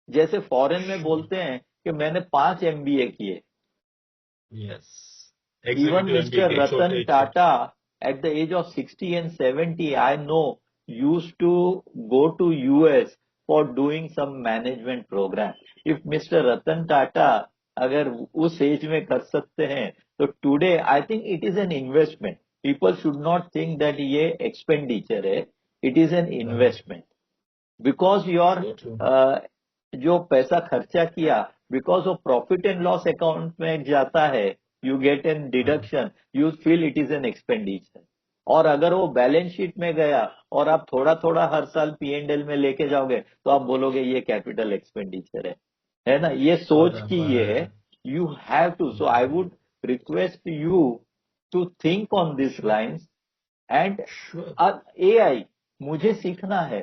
जैसे फॉरेन में बोलते हैं कि मैंने 5 MBA किए. Yes. Even executive Mr. MBA Ratan छोटे. Tata, at the age of 60 and 70, I know, used to go to US for doing some management program. If Mr. Ratan Tata अगर उस एज में कर सकते हैं, तो today I think it is an investment. People should not think that ये expenditure है. It is an investment. Because your जो पैसा खर्चा किया, बिकॉज वो प्रॉफिट एंड लॉस अकाउंट में जाता है, you get an deduction, you feel it is an expenditure. और अगर वो बैलेंस शीट में गया और आप थोड़ा थोड़ा हर साल P&L में लेके जाओगे, तो आप बोलोगे ये कैपिटल एक्सपेंडिचर है ना. ये सोच की ये है. You have to. So I would request you to think on this lines. And AI मुझे सीखना है.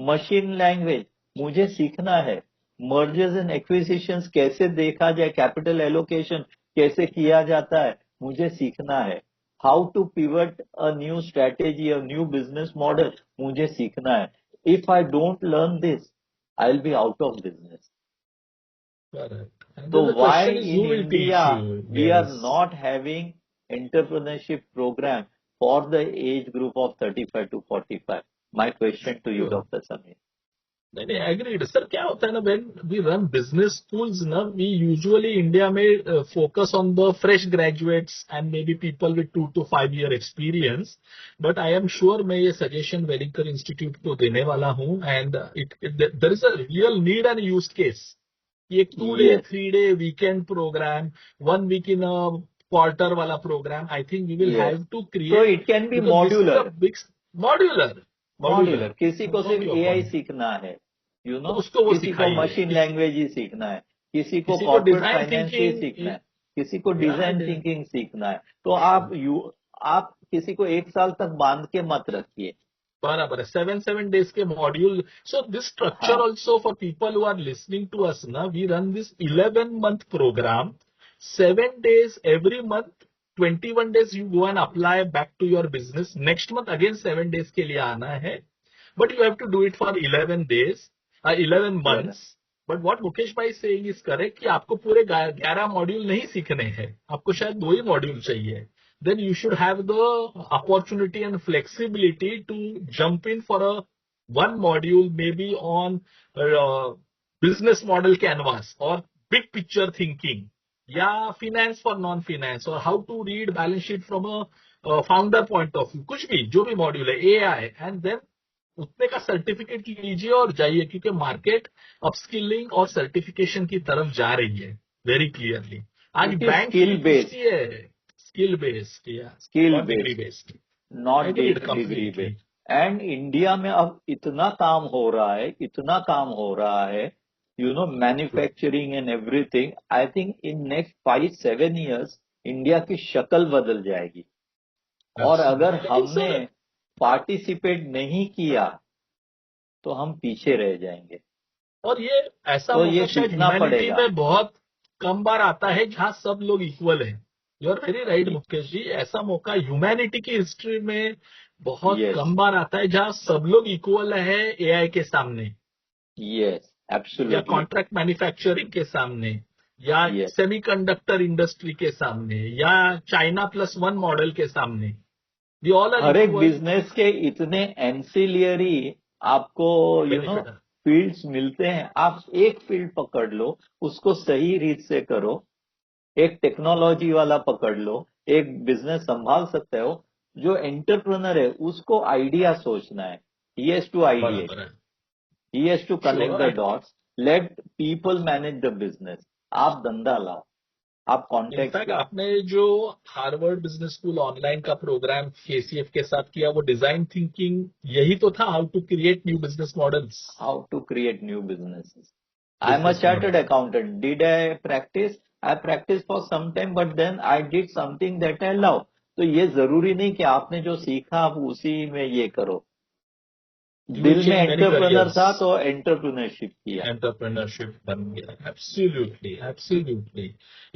मशीन लैंग्वेज मुझे सीखना है. मर्जर्स एंड एक्विजिशंस कैसे देखा जाए, कैपिटल एलोकेशन कैसे किया जाता है, मुझे सीखना है. How to pivot a new strategy, a new business model, मुझे सीखना है. If I don't learn this, I will be out of business. So why in India we are not having entrepreneurship program for the age group of 35 to 45? My question to you, Dr. Samir. नहीं नहीं, agreed sir. क्या होता है ना, when we run business schools ना, we usually India में focus on the fresh graduates and maybe people with 2 to 5 year experience. But I am sure मैं ये सजेशन वेलिंगटन इंस्टीट्यूट को देने वाला हूँ. And there is a real need and use case. एक 2 day 3 day weekend programme, 1 week in a quarter wala program. I think we will yes. have to So create, it can be because this is a modular. big modular, modular, किसी को no सिर्फ new AI upon, सीखना है, तो उसको वो किसी को सिखाइए, मशीन लैंग्वेज ही सीखना है, किसी को किसी को कॉर्पोरेट डिजाइन फाइनेंस ही सीखना थिंकिंग, है, किसी को या डिजाइन थिंकिंग सीखना है, तो आप किसी को 1 साल तक बांध के मत रखिए। बराबर है, 7 7 days के मॉड्यूल. सो दिस स्ट्रक्चर हाँ also for people who are listening to us ना, we run this 11 month program, 7 days every month, 21 days you go and apply back to your business. Next month again 7 days के लिए आना है, but you have to do it for 11 days, 11 11 months. But what Mukesh भाई saying is correct, कि आपको पूरे 11 module नहीं सीखने हैं, आपको शायद 2 ही मॉड्यूल चाहिए. Then you should have the opportunity and flexibility to jump in for a one module, maybe on business model canvas or big picture thinking, या finance for non finance, or how to read balance sheet from a founder point of view, कुछ भी जो भी module है, AI, and then उतने का certificate लीजिए और जाइए, क्योंकि मार्केट अपस्किलिंग और सर्टिफिकेशन की तरफ जा रही है वेरी क्लियरली. आज it is bank skill field based, पूछती है, स्किल बेस्ड, या skill not degree based, based. Not agreed degree completely. Based. And India में अब इतना काम हो रहा है, इतना काम हो रहा है, manufacturing and everything. I think in next 5 7 years India की शक्ल बदल जाएगी। और अगर लेकिन हमने सर, पार्टिसिपेट नहीं किया तो हम पीछे रह जाएंगे। और ये ऐसा तो मौका ये शायद सीखना ह्यूमैनिटी पड़ेगा। में बहुत कम बार आता है जहां सब लोग इक्वल हैं. You are very right Mukesh ji, ऐसा मौका ह्यूमैनिटी की हिस्ट्री में बहुत यस कम बार आता है जहां सब लोग इक्वल है एआई के सामने, यस या एब्सोल्युटली कॉन्ट्रैक्ट मैन्युफैक्चरिंग के सामने, या यस। सेमीकंडक्टर इंडस्ट्री के सामने, या China+1 मॉडल के सामने. वी ऑल आर हर एक इक्वल. बिजनेस के इतने एंसिलियरी आपको बेनिफिट. फील्ड्स मिलते हैं। आप एक फील्ड पकड़ लो, उसको सही रीत से करो, एक टेक्नोलॉजी वाला पकड़ लो, एक बिजनेस संभाल सकते हो। जो एंटरप्रेन्योर है उसको आइडिया सोचना है, ही हैज टू आइडिएट, बराबर है. He has to connect sure. The dots, let people manage the business. आप धंधा लाओ, आप कॉन्टेक्ट इनफैक्ट लो। आपने जो हार्वर्ड बिजनेस स्कूल ऑनलाइन का प्रोग्राम केसीएफ के साथ किया, वो डिजाइन थिंकिंग यही तो था, how to create new business models. How to create new businesses. I'm a business chartered model. accountant. Did I practice? I practiced for some time, but then I did something that I love. तो ये जरूरी नहीं कि आपने जो सीखा आप उसी में ये करो। यू विल दिल में चेंज मेनी एंटरप्रेन्योर करियर्स. था तो एंटरप्रेन्योरशिप किया। Entrepreneurship बन गया. Absolutely, absolutely.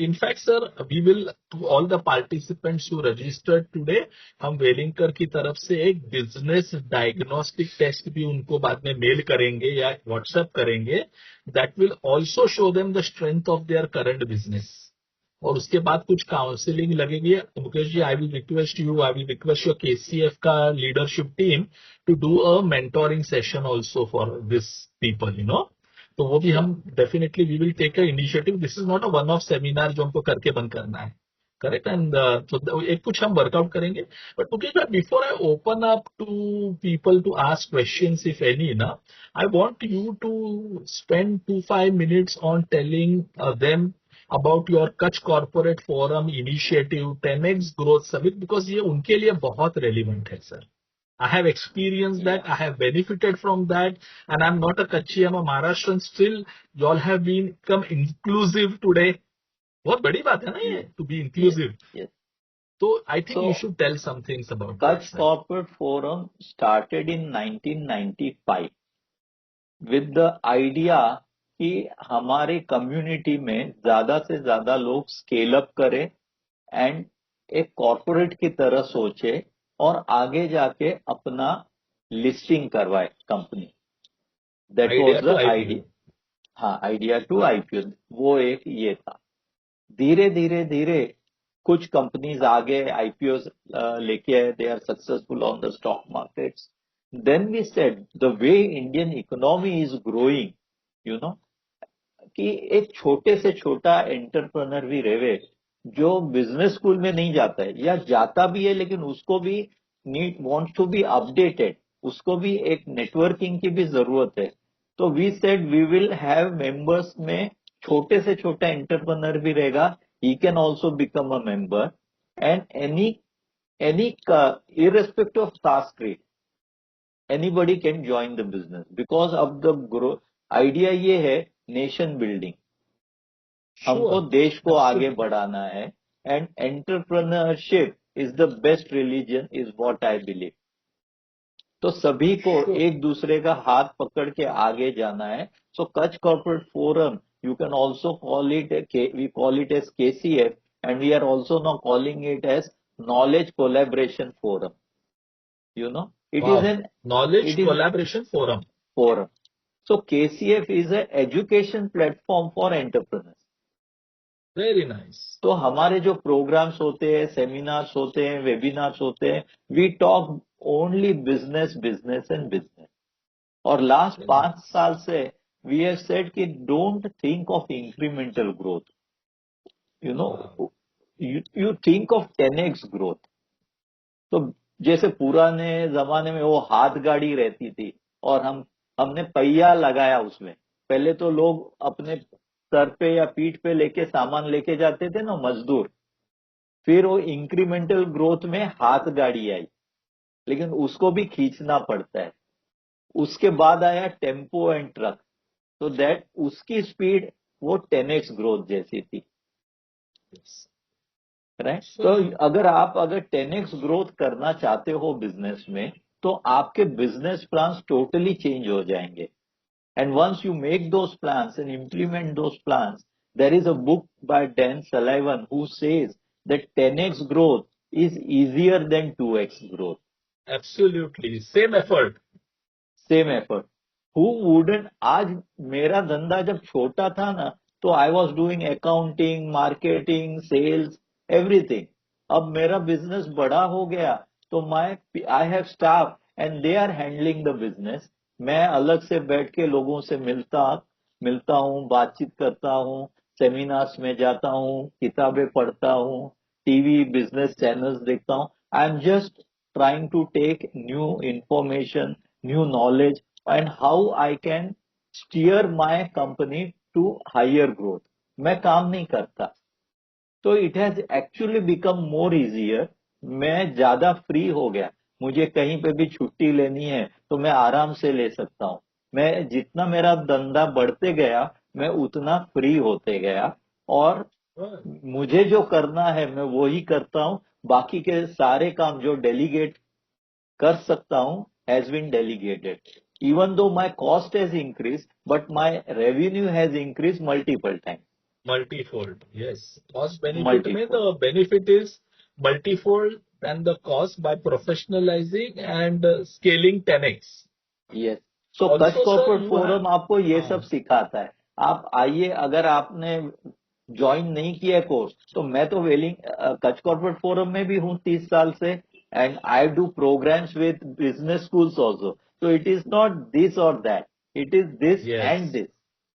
In fact, sir, we will, to all the participants who registered today, हम वेलिंकर की तरफ से एक बिजनेस डायग्नोस्टिक टेस्ट भी उनको बाद में मेल करेंगे या व्हाट्सएप करेंगे. That will also show them the strength of their current business. और उसके बाद कुछ काउंसलिंग लगेगी. Mukesh ji, I will request you, I will request your KCF का leadership team to do a mentoring session also for this people, तो वो भी Sure. हम definitely we will take a initiative. This is not a one off seminar जो हमको करके बंद करना है. करेक्ट. एंड तो एक कुछ हम वर्कआउट करेंगे. बट मुकेश भाई, before I open up to people to ask questions if any ना, I want you to spend 2 5 minutes on telling them about your Kutch Corporate Forum initiative, 10x Growth Summit, because ये उनके लिए बहुत relevant है sir. I have experienced that, Yeah. I have benefited from that, and I'm not a Kutchi, I'm a Maharashtrian. Still, you all have become inclusive today. बहुत बड़ी बात है ना ये, Yes. to be Yes. inclusive. Yes. So I think you So should tell some things about that, Kutch sir. Corporate Forum started in 1995 with the idea कि हमारे community में ज्यादा से ज्यादा लोग स्केल अप करें एंड एक कॉरपोरेट की तरह सोचे और आगे जाके अपना लिस्टिंग करवाए company. That was Idea the to IPO. Idea. हाँ, आइडिया टू आईपीओ, वो एक ये था। धीरे धीरे धीरे कुछ कंपनीज आगे आईपीओ लेके आए, they are successful on the stock markets. Then we said the way Indian economy is growing, you know कि एक छोटे से छोटा एंटरप्रेन्योर भी रहे जो बिजनेस स्कूल में नहीं जाता है या जाता भी है लेकिन उसको भी need wants to be updated, उसको भी एक नेटवर्किंग की भी जरूरत है। तो we said we will have members में छोटे से छोटा एंटरप्रेन्योर भी रहेगा, he can also become a member, and any irrespective of task rate, anybody can join the business because of the growth. Idea ये है नेशन बिल्डिंग, हमको Sure. देश को आगे Absolutely. बढ़ाना है, and entrepreneurship is the best religion is what I believe. तो सभी को Sure. एक दूसरे का हाथ पकड़ के आगे जाना है. So Kutch corporate forum, you can also call it, we call it as KCF, and we are also now calling it as Knowledge Collaboration Forum. You know, Wow. Knowledge it is Collaboration Forum. forum. So KCF is an education platform for entrepreneurs. Very nice. तो हमारे जो programmes होते हैं, seminars होते हैं, webinars होते हैं, we talk only business, business and business. और लास्ट Very 5 nice. साल से वी हैव सेड कि don't think of incremental growth, you know, Wow. You think of 10x growth. तो जैसे पुराने जमाने में वो हाथ गाड़ी रहती थी और हमने पहिया लगाया उसमें. पहले तो लोग अपने सर पे या पीठ पे लेके सामान लेके जाते थे ना, मजदूर. फिर वो इंक्रीमेंटल ग्रोथ में हाथ गाड़ी आई, लेकिन उसको भी खींचना पड़ता है. उसके बाद आया टेम्पो एंड ट्रक, तो दैट उसकी स्पीड वो 10x ग्रोथ जैसी थी, Yes. राइट. तो So, अगर 10x ग्रोथ करना चाहते हो बिजनेस में, तो आपके बिजनेस प्लान टोटली चेंज हो जाएंगे. And once you make those plans and implement those plans, there is a book by Dan Sullivan who says that 10x growth is easier than 2x growth. absolutely. Same effort. Same effort. Who wouldn't. आज मेरा धंधा जब छोटा था ना, तो I was doing accounting, marketing, sales, everything. अब मेरा बिजनेस बड़ा हो गया, तो I have staff and they are handling the business. मैं अलग से बैठ के लोगों से मिलता हूँ, बातचीत करता हूँ, सेमिनार्स में जाता हूँ, किताबें पढ़ता हूँ, टीवी बिजनेस चैनल्स देखता हूँ. I am just trying to take new information, new knowledge, and how I can steer my company to higher growth. मैं काम नहीं करता. तो it has actually become more easier. मैं ज्यादा फ्री हो गया. मुझे कहीं पे भी छुट्टी लेनी है तो मैं आराम से ले सकता हूँ. मैं जितना मेरा धंधा बढ़ते गया, मैं उतना फ्री होते गया. और Right. मुझे जो करना है मैं वो ही करता हूँ. बाकी के सारे काम जो डेलीगेट कर सकता हूं has been delegated. Even though my cost has increase, but my revenue has increase multiple time. Multifold. Yes. Cost benefit में multiple. the benefit is multifold than the cost by professionalizing and scaling 10x. Yes. So Kutch Also, sir, corporate you have forum आपको ये सब uh, सिखाता है. आप आइए. अगर आपने ज्वाइन नहीं किया कोर्स, तो मैं तो वेलिंग कच्छ कॉर्पोरेट फोरम में भी हूँ 30 साल से. And I do programmes with business schools also. तो इट इज नॉट दिस और that, it is this and yes, this.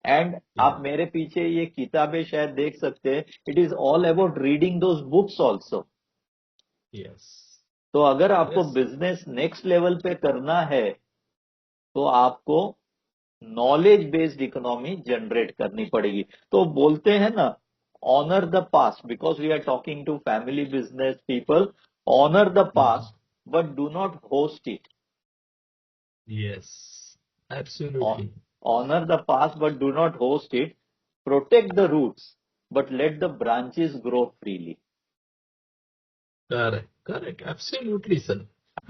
And आप yeah, मेरे पीछे ये किताबें शायद देख सकते हैं. It is all about reading those books also. yes, तो अगर आपको yes, बिजनेस नेक्स्ट लेवल पे करना है, तो आपको नॉलेज बेस्ड इकोनॉमी जनरेट करनी पड़ेगी. तो बोलते हैं ना, honour the past, because we are talking to family business people. Honour the mhm, past but do not host it. yes, absolutely. Honour the past but do not host it. Protect the roots but let the branches grow freely. Correct, correct, absolutely, sir.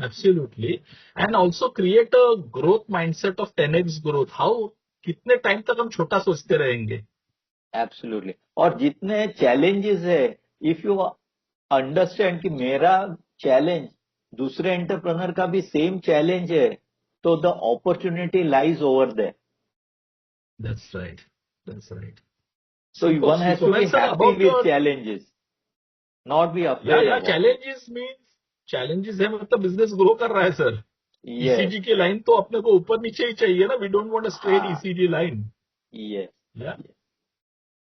Absolutely. And also create a growth mindset of 10x growth. How कितने time तक हम छोटा सोचते रहेंगे? Absolutely. और जितने challenges है, if you understand कि मेरा चैलेंज दूसरे एंटरप्रेनर का भी सेम चैलेंज है, तो the opportunity lies over there. That's right. That's right. So Super, one has super. to be And sir, happy about with your challenges, not be yeah, afraid yeah, about. challenges है मतलब business grow कर रहा है sir. Yes. ECG की line तो अपने को ऊपर नीचे ही चाहिए ना. We don't want a straight हाँ. ECG line. Yes. या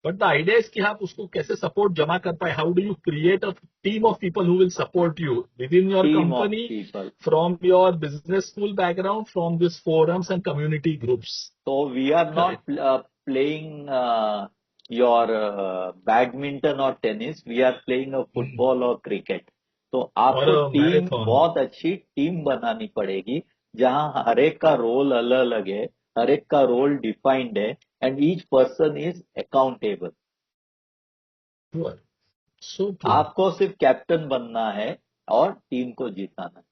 बट द आइडिया इज कि आप उसको कैसे सपोर्ट जमा कर पाए. How do you create a team of people who will support you with in your Team of company people. From your business school background from this forums and community groups. So we are not Correct. playing, your badminton or tennis, we are playing a Hmm. football or cricket. तो Or आपको a team marathon. बहुत अच्छी team बनानी पड़ेगी जहां हर एक का role अलग अलग है, हर एक का रोल डिफाइंड है and each person is accountable. Sure. So true. आपको सिर्फ कैप्टन बनना है और टीम को जिताना है.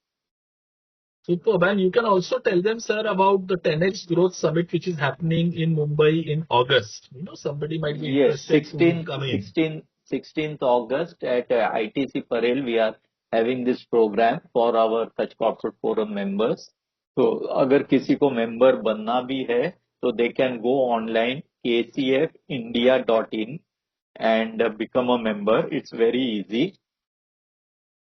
Superb. And you can also tell them, sir, about the 10x Growth Summit, which is happening in Mumbai in August. Somebody might be Yes, interested to come in. 16th August at ITC Parel, we are having this program for our Kutch Corporate Forum members. तो अगर किसी को member बनना भी है तो they can go online kcfindia.in and become a member. It's very easy.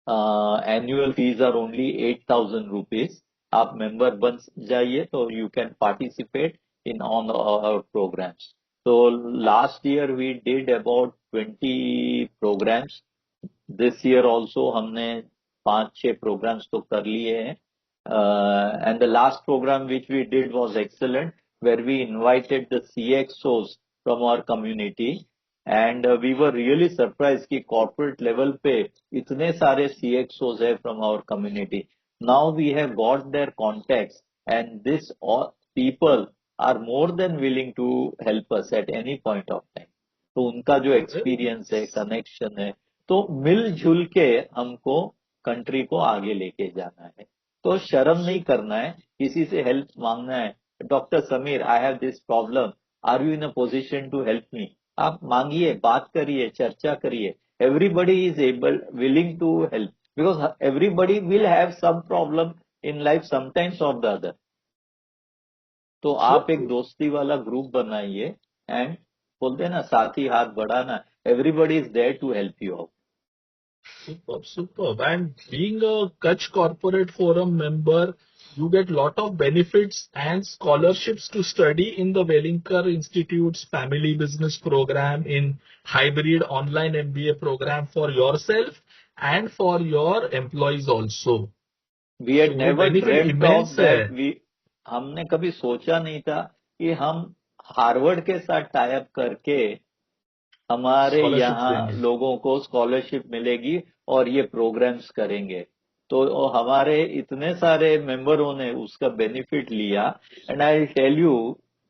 Annual fees are only 8,000 rupees. आप member बन जाइए तो you can participate in on our programs. So last year we did about 20 programs. This year also हमने 5-6 programs तो कर लिए हैं. And the last program which we did was excellent, where we invited the CXOs from our community. And we were really surprised कि corporate level पे इतने सारे CXOs है from our community. Now we have got their contacts and this all people are more than willing to help us at any point of time. तो उनका जो Oh, very experience है, nice. Connection है, तो मिलजुल के हमको कंट्री को आगे लेके जाना है. तो शर्म नहीं Super. करना है, किसी से हेल्प मांगना है. Doctor Sameer, I have this problem, are you in a position to help me? आप मांगिए, बात करिए, चर्चा करिए. Everybody is able willing to help because everybody will have some problem in life sometimes of the other. तो So आप एक true. दोस्ती वाला ग्रुप बनाइए एंड बोलते हैं ना, साथी हाथ बढ़ाना. Everybody is there to help you out. Superb, superb. And being a Kutch Corporate Forum member, you get lot of benefits and scholarships to study in the Wellinger Institute's Family Business Program, in hybrid online MBA program for yourself and for your employees also. We had So never benefit dreamt of immense that. है. We हमने कभी सोचा नहीं था कि हम Harvard के साथ टाइप करके हमारे Scholarships यहाँ देंगे. लोगों को स्कॉलरशिप मिलेगी और ये प्रोग्राम्स करेंगे. तो हमारे इतने सारे मेंबरों ने उसका बेनिफिट लिया. And I tell you,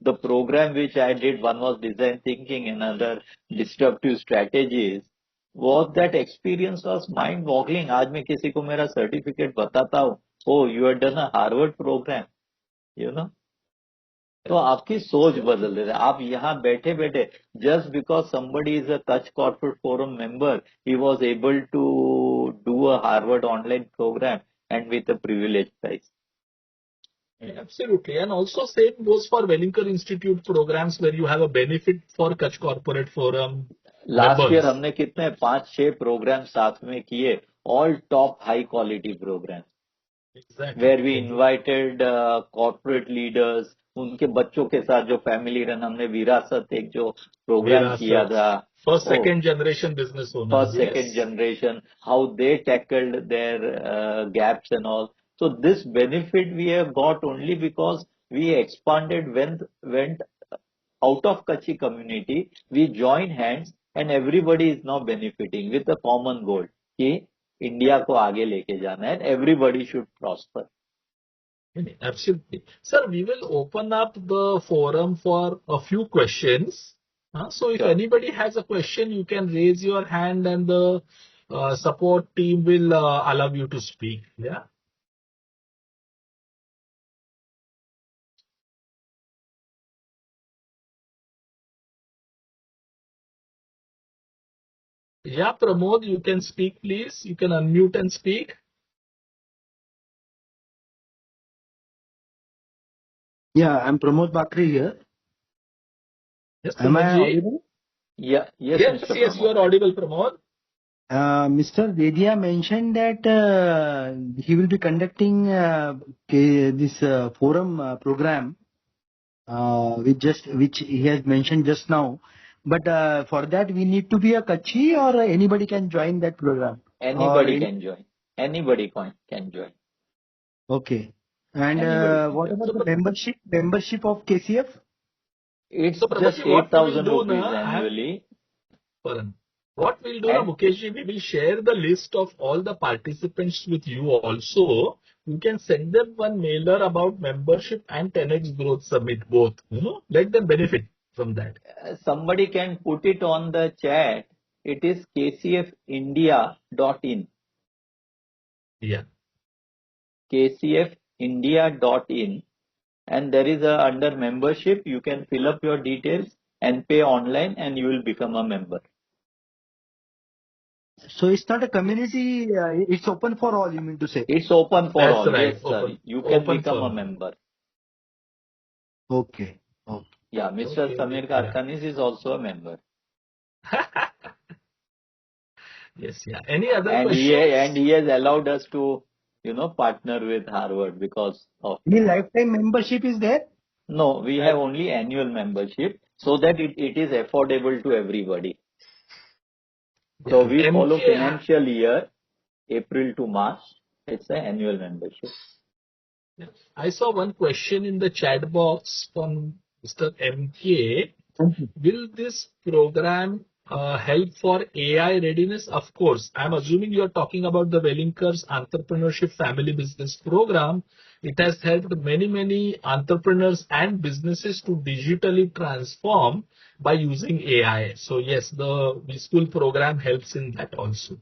the programme which I did, one was design thinking and other disruptive strategies. was that experience was mind boggling. आज मैं किसी को मेरा सर्टिफिकेट बताता हूँ, oh you have done a Harvard programme, you know. तो आपकी सोच बदल देते हैं. आप यहाँ बैठे बैठे, just because somebody is a Kutch Corporate Forum member, he was able to do a Harvard online program and with a privileged price. Absolutely. And also same goes for Wellinger Institute programs where you have a benefit for Kutch Corporate Forum last year members. हमने कितने 5-6 programme साथ में किए, all top high quality programme, Exactly. where we invited corporate leaders. उनके बच्चों के साथ जो फैमिली रन, हमने विरासत एक जो प्रोग्राम किया Virasat. था. First, O, second generation business owners. first, second Yes. generation, how they tackled their gaps and all. So this benefit we have got only because we expanded, went out of Kachi community, we joined hands and everybody is now benefiting with a common goal कि India को आगे लेके जाना है and everybody should prosper. Absolutely. Sir, we will open up the forum for a few questions. So if Sure. anybody has a question, you can raise your hand and the support team will allow you to speak. Yeah. Yeah, Pramod, you can speak, please. You can unmute and speak. Yeah, I'm Pramod Bakri here. Yes, Am Pramod I ji. audible? Yeah, yes, Yes, Mr. yes, you Pramod. are audible, Pramod. Mr. Dedia mentioned that he will be conducting this forum program which he has mentioned just now. But for that, we need to be a Kutchi or anybody can join that program? Or Anybody can join. Anybody can join. okay. And Anybody can what join. about So, the membership of KCF? It's So just Prabhaji, what we will 8,000 do rupees now, annually. what we'll do now, And Mukeshji, we will share the list of all the participants with you also. You can send them one mailer about membership and 10x Growth Summit both. Let them benefit from that. somebody can put it on the chat. It is kcfindia.in. Yeah. kcfindia.in. And there is a under membership. You can fill up your details and pay online, and you will become a member. So it's not a community, it's open for all, you mean to say? It's open for That's all. right. Yes, sir. Open, You can open become for a all. member. Okay. Okay. Yeah, Mr. Okay. Samir Yeah. Karkhanis is also a member. Yes. Yeah. Any other And questions? he has allowed us to, partner with Harvard because of Any lifetime membership is there? no, we have only annual membership so that it is affordable to everybody. So Yeah. we follow MK. financial year, April to March. It's an annual membership. I saw one question in the chat box from Mr. MK. Will this program help for AI readiness? Of course. I'm assuming you're talking about the Wellinkers Entrepreneurship Family Business Program. It has helped many, many entrepreneurs and businesses to digitally transform by using AI. So yes, the school program helps in that also.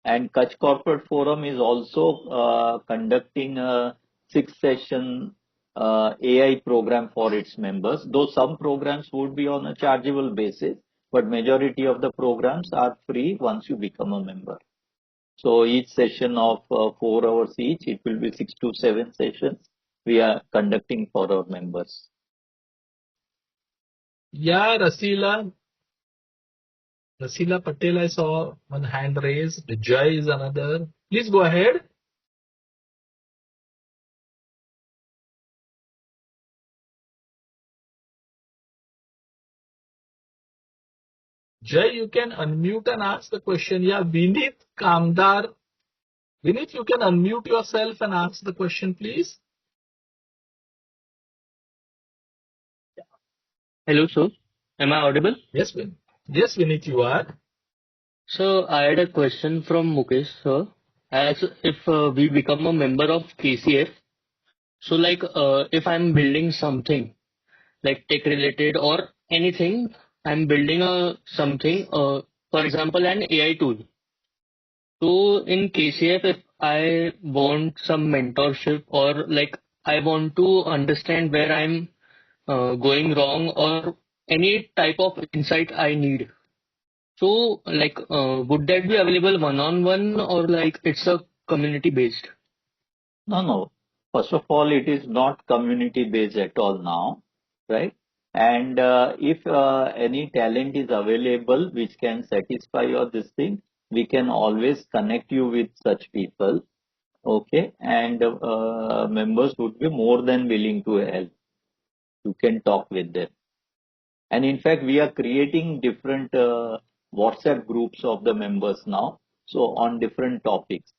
And Kutch Corporate Forum is also conducting a 6-session AI program for its members, though some programs would be on a chargeable basis, but majority of the programs are free once you become a member. So each session of 4 hours each, it will be 6 to 7 sessions we are conducting for our members. Yeah, Rasila Patel, I saw one hand raised. Jai is another. Please go ahead. Jai, you can unmute and ask the question. Yeah, Vinit Kamdar. Vinit, you can unmute yourself and ask the question, please. Hello, sir. Am I audible? Yes, Vinit. Yes, Vinit, you are. So I had a question from Mukesh, sir. As if we become a member of KCF, so if I'm building something like tech related or anything, I'm building a something, for example, an AI tool. So in KCF, if I want some mentorship or I want to understand where I'm going wrong or any type of insight I need. So, would that be available one-on-one or it's a community based? No. First of all, it is not community based at all now, right? And if any talent is available which can satisfy your this thing, we can always connect you with such people, okay? And members would be more than willing to help. You can talk with them. And in fact, we are creating different WhatsApp groups of the members now, so on different topics.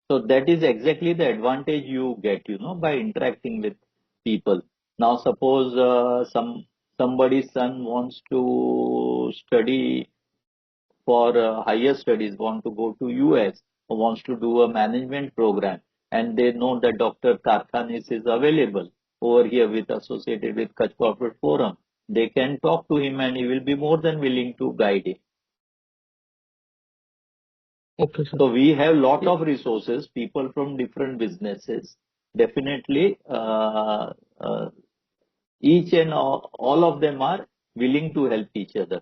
So that is exactly the advantage you get, by interacting with people. Now, suppose somebody's son wants to study for higher studies, want to go to US, or wants to do a management program, and they know that Dr. Karkhanis is available over here with associated with Kutch Corporate Forum. They can talk to him, and he will be more than willing to guide him. Okay, sir. So we have lot of resources, people from different businesses. Definitely, each and all of them are willing to help each other.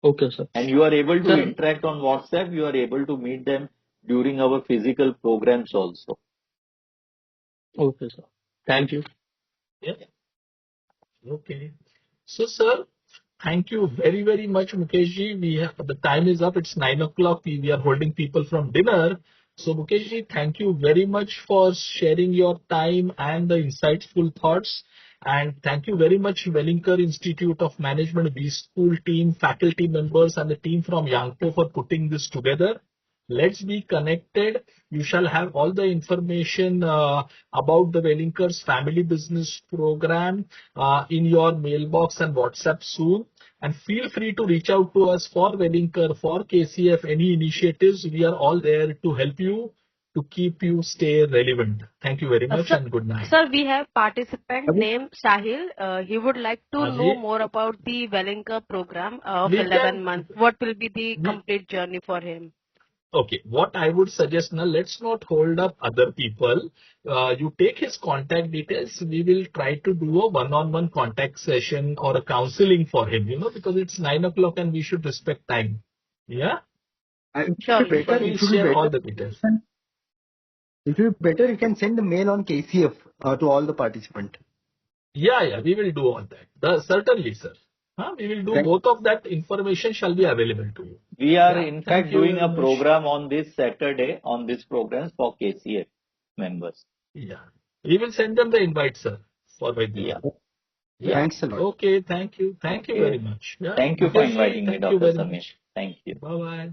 Okay, sir. And you are able to Sir, interact on WhatsApp. You are able to meet them during our physical programs also. okay, sir. Thank you. Yeah. Okay. So, sir, thank you very, very much, Mukeshji. The time is up. It's 9 o'clock. We are holding people from dinner. So, Mukeshji, thank you very much for sharing your time and the insightful thoughts. And thank you very much, Wellinger Institute of Management, B School team, faculty members, and the team from Yangpo for putting this together. Let's be connected. You shall have all the information about the Wellinkers Family Business Program in your mailbox and WhatsApp soon. And feel free to reach out to us for Wellinker, for KCF, any initiatives. We are all there to help you, to keep you stay relevant. Thank you very much Sir, and good night. sir, we have participant Abhi- named Sahil. He would like to know Aji, more about the Wellinger program of we 11 can, months. What will be the we, complete journey for him? okay, what I would suggest now, let's not hold up other people. You take his contact details. We will try to do a one-on-one contact session or a counseling for him, because it's 9 o'clock and we should respect time. Yeah, It would be Surely, better. but surely. we'll It would be share all better. the details. It would be better. You can send a mail on KCF to all the participants. Yeah, we will do all that. Certainly, sir. We will do Thank, both of that. Information shall be available to you. We are Yeah, in thank fact you doing very a much. program on this Saturday on this programs for KCF members. Yeah, we will send them the invite, sir, for by Yeah. the Yeah. thanks a lot. Okay. Thank you. Thank you Okay. very much. Yeah. Thank you for Mukesh ji, inviting me, thank you Dr. very Samir. much. Thank you. Bye bye.